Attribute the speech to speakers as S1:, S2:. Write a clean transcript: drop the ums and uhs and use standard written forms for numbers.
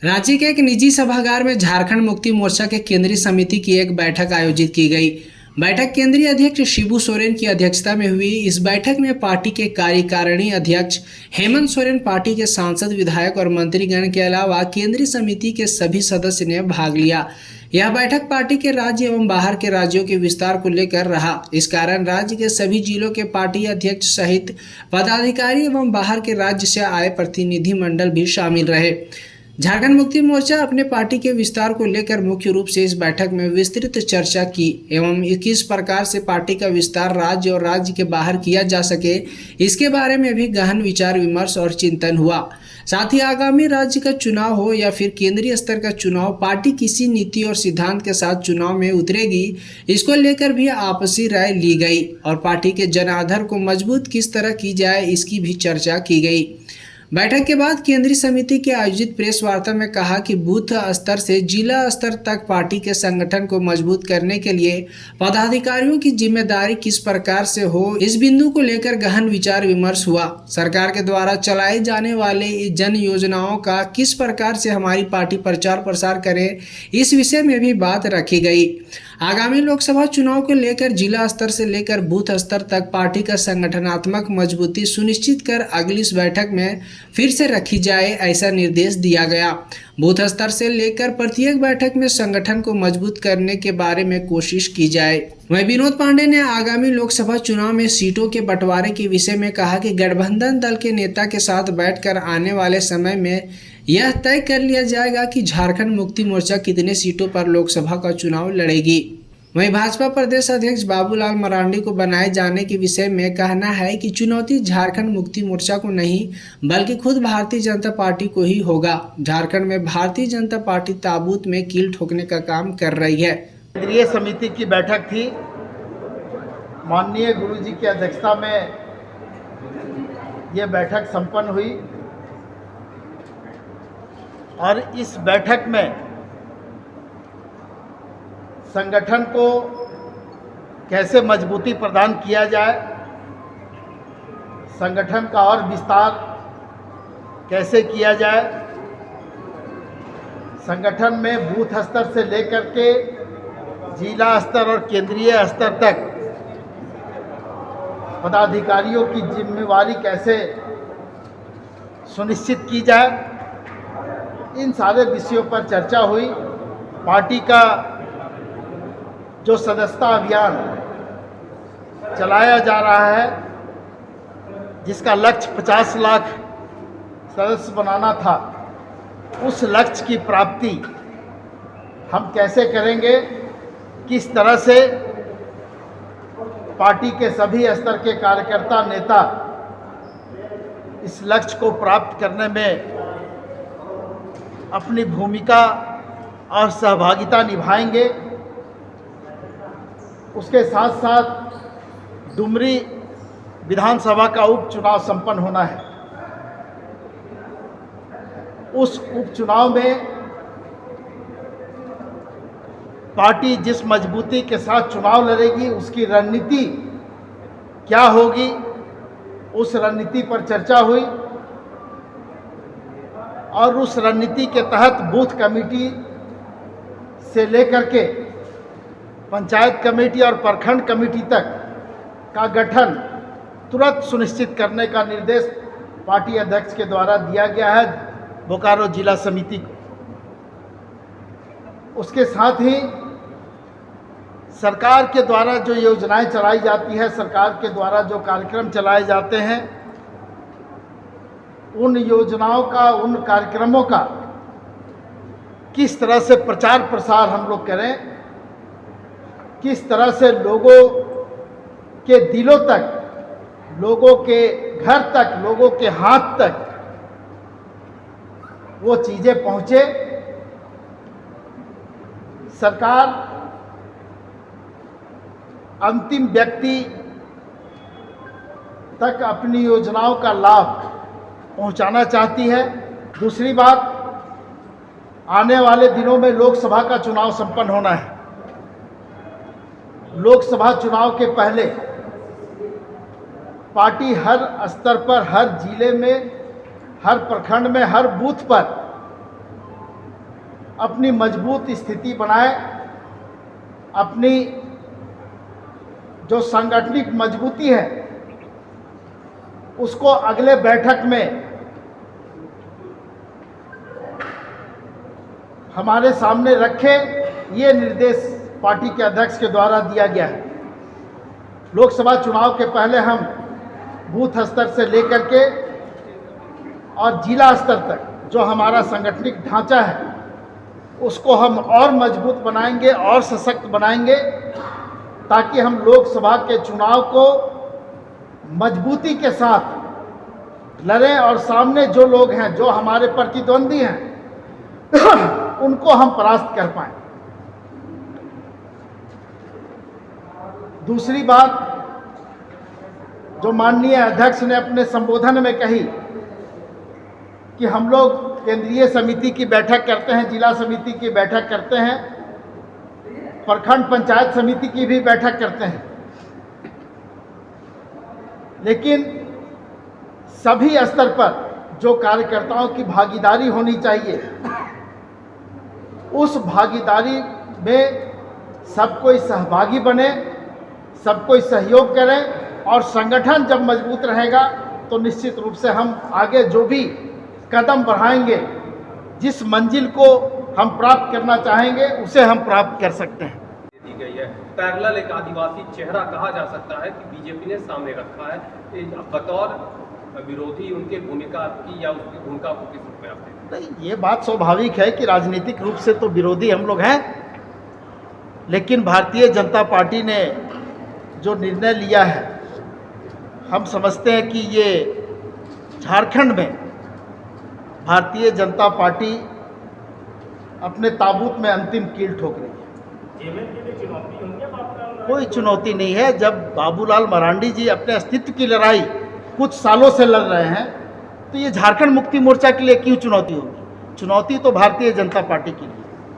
S1: रांची के एक निजी सभागार में झारखंड मुक्ति मोर्चा के केंद्रीय समिति की एक बैठक आयोजित की गई। बैठक केंद्रीय अध्यक्ष शिबू सोरेन की अध्यक्षता में हुई। इस बैठक में पार्टी के कार्यकारिणी अध्यक्ष हेमंत सोरेन, पार्टी के सांसद, विधायक और मंत्रीगण के अलावा केंद्रीय समिति के सभी सदस्य ने भाग लिया। यह बैठक पार्टी के राज्य एवं बाहर के राज्यों के विस्तार को लेकर रहा। इस कारण राज्य के सभी जिलों के पार्टी अध्यक्ष सहित पदाधिकारी एवं बाहर के राज्य से आए प्रतिनिधि मंडल भी शामिल रहे। झारखंड मुक्ति मोर्चा अपने पार्टी के विस्तार को लेकर मुख्य रूप से इस बैठक में विस्तृत चर्चा की एवं किस प्रकार से पार्टी का विस्तार राज्य और राज्य के बाहर किया जा सके, इसके बारे में भी गहन विचार विमर्श और चिंतन हुआ। साथ ही आगामी राज्य का चुनाव हो या फिर केंद्रीय स्तर का चुनाव, पार्टी किसी नीति और सिद्धांत के साथ चुनाव में उतरेगी, इसको लेकर भी आपसी राय ली गई और पार्टी के जनाधार को मजबूत किस तरह की जाए, इसकी भी चर्चा की गई। बैठक के बाद केंद्रीय समिति के आयोजित प्रेस वार्ता में कहा कि बूथ स्तर से जिला स्तर तक पार्टी के संगठन को मजबूत करने के लिए पदाधिकारियों की जिम्मेदारी किस प्रकार से हो, इस बिंदु को लेकर गहन विचार विमर्श हुआ। सरकार के द्वारा चलाए जाने वाले जन योजनाओं का किस प्रकार से हमारी पार्टी प्रचार प्रसार करे, इस विषय में भी बात रखी गई। आगामी लोकसभा चुनाव को लेकर जिला स्तर से लेकर बूथ स्तर तक पार्टी का संगठनात्मक मजबूती सुनिश्चित कर अगली इस बैठक में फिर से रखी जाए, ऐसा निर्देश दिया गया। बूथ स्तर से लेकर प्रत्येक बैठक में संगठन को मजबूत करने के बारे में कोशिश की जाए। वहीं विनोद पांडे ने आगामी लोकसभा चुनाव में सीटों के बंटवारे के विषय में कहा कि गठबंधन दल के नेता के साथ बैठकर आने वाले समय में यह तय कर लिया जाएगा कि झारखंड मुक्ति मोर्चा कितने सीटों पर लोकसभा का चुनाव लड़ेगी। वहीं भाजपा प्रदेश अध्यक्ष बाबूलाल मरांडी को बनाए जाने के विषय में कहना है कि चुनौती झारखंड मुक्ति मोर्चा को नहीं बल्कि खुद भारतीय जनता पार्टी को ही होगा। झारखंड में भारतीय जनता पार्टी ताबूत में कील ठोकने का काम कर रही है।
S2: केंद्रीय समिति की बैठक थी, माननीय गुरुजी की अध्यक्षता में ये बैठक संपन्न हुई और इस बैठक में संगठन को कैसे मजबूती प्रदान किया जाए, संगठन का और विस्तार कैसे किया जाए, संगठन में बूथ स्तर से लेकर के जिला स्तर और केंद्रीय स्तर तक पदाधिकारियों की जिम्मेवारी कैसे सुनिश्चित की जाए, इन सारे विषयों पर चर्चा हुई। पार्टी का जो सदस्यता अभियान चलाया जा रहा है, जिसका लक्ष्य 50 लाख सदस्य बनाना था, उस लक्ष्य की प्राप्ति हम कैसे करेंगे, किस तरह से पार्टी के सभी स्तर के कार्यकर्ता नेता इस लक्ष्य को प्राप्त करने में अपनी भूमिका और सहभागिता निभाएंगे। उसके साथ साथ डुमरी विधानसभा का उपचुनाव संपन्न होना है। उस उपचुनाव में पार्टी जिस मजबूती के साथ चुनाव लड़ेगी, उसकी रणनीति क्या होगी, उस रणनीति पर चर्चा हुई और उस रणनीति के तहत बूथ कमेटी से लेकर के पंचायत कमेटी और प्रखंड कमेटी तक का गठन तुरंत सुनिश्चित करने का निर्देश पार्टी अध्यक्ष के द्वारा दिया गया है बोकारो जिला समिति को। उसके साथ ही सरकार के द्वारा जो योजनाएं चलाई जाती है, सरकार के द्वारा जो कार्यक्रम चलाए जाते हैं, उन योजनाओं का, उन कार्यक्रमों का किस तरह से प्रचार प्रसार हम लोग करें, किस तरह से लोगों के दिलों तक, लोगों के घर तक, लोगों के हाथ तक वो चीज़ें पहुँचे। सरकार अंतिम व्यक्ति तक अपनी योजनाओं का लाभ पहुंचाना चाहती है। दूसरी बात, आने वाले दिनों में लोकसभा का चुनाव संपन्न होना है। लोकसभा चुनाव के पहले पार्टी हर स्तर पर, हर जिले में, हर प्रखंड में, हर बूथ पर अपनी मजबूत स्थिति बनाए, अपनी जो सांगठनिक मजबूती है उसको अगले बैठक में हमारे सामने रखे, ये निर्देश पार्टी के अध्यक्ष के द्वारा दिया गया है। लोकसभा चुनाव के पहले हम बूथ स्तर से लेकर के और जिला स्तर तक जो हमारा संगठनिक ढांचा है उसको हम और मजबूत बनाएंगे और सशक्त बनाएंगे, ताकि हम लोकसभा के चुनाव को मजबूती के साथ लड़ें और सामने जो लोग हैं, जो हमारे प्रतिद्वंदी हैं उनको हम परास्त कर पाएं। दूसरी बात जो माननीय अध्यक्ष ने अपने संबोधन में कही कि हम लोग केंद्रीय समिति की बैठक करते हैं, जिला समिति की बैठक करते हैं, प्रखंड पंचायत समिति की भी बैठक करते हैं, लेकिन सभी स्तर पर जो कार्यकर्ताओं की भागीदारी होनी चाहिए, उस भागीदारी में सब कोई सहभागी बने, सब कोई सहयोग करें और संगठन जब मजबूत रहेगा तो निश्चित रूप से हम आगे जो भी कदम बढ़ाएंगे, जिस मंजिल को हम प्राप्त करना चाहेंगे उसे हम प्राप्त कर सकते हैं।
S3: दी गई है पैरेलल एक आदिवासी चेहरा कहा जा सकता है कि बीजेपी ने सामने रखा है, बतौर विरोधी उनके भूमिका की या उसकी भूमिका को किस रूप में आप देखते हैं?
S2: नहीं, ये बात स्वाभाविक है कि राजनीतिक रूप से तो विरोधी हम लोग हैं, लेकिन भारतीय जनता पार्टी ने जो निर्णय लिया है, हम समझते हैं कि ये झारखंड में भारतीय जनता पार्टी अपने ताबूत में अंतिम कील ठोक रही है। कोई चुनौती नहीं है। जब बाबूलाल मरांडी जी अपने अस्तित्व की लड़ाई कुछ सालों से लड़ रहे हैं, तो ये झारखंड मुक्ति मोर्चा के लिए क्यों चुनौती होगी? चुनौती तो भारतीय जनता पार्टी की लिए।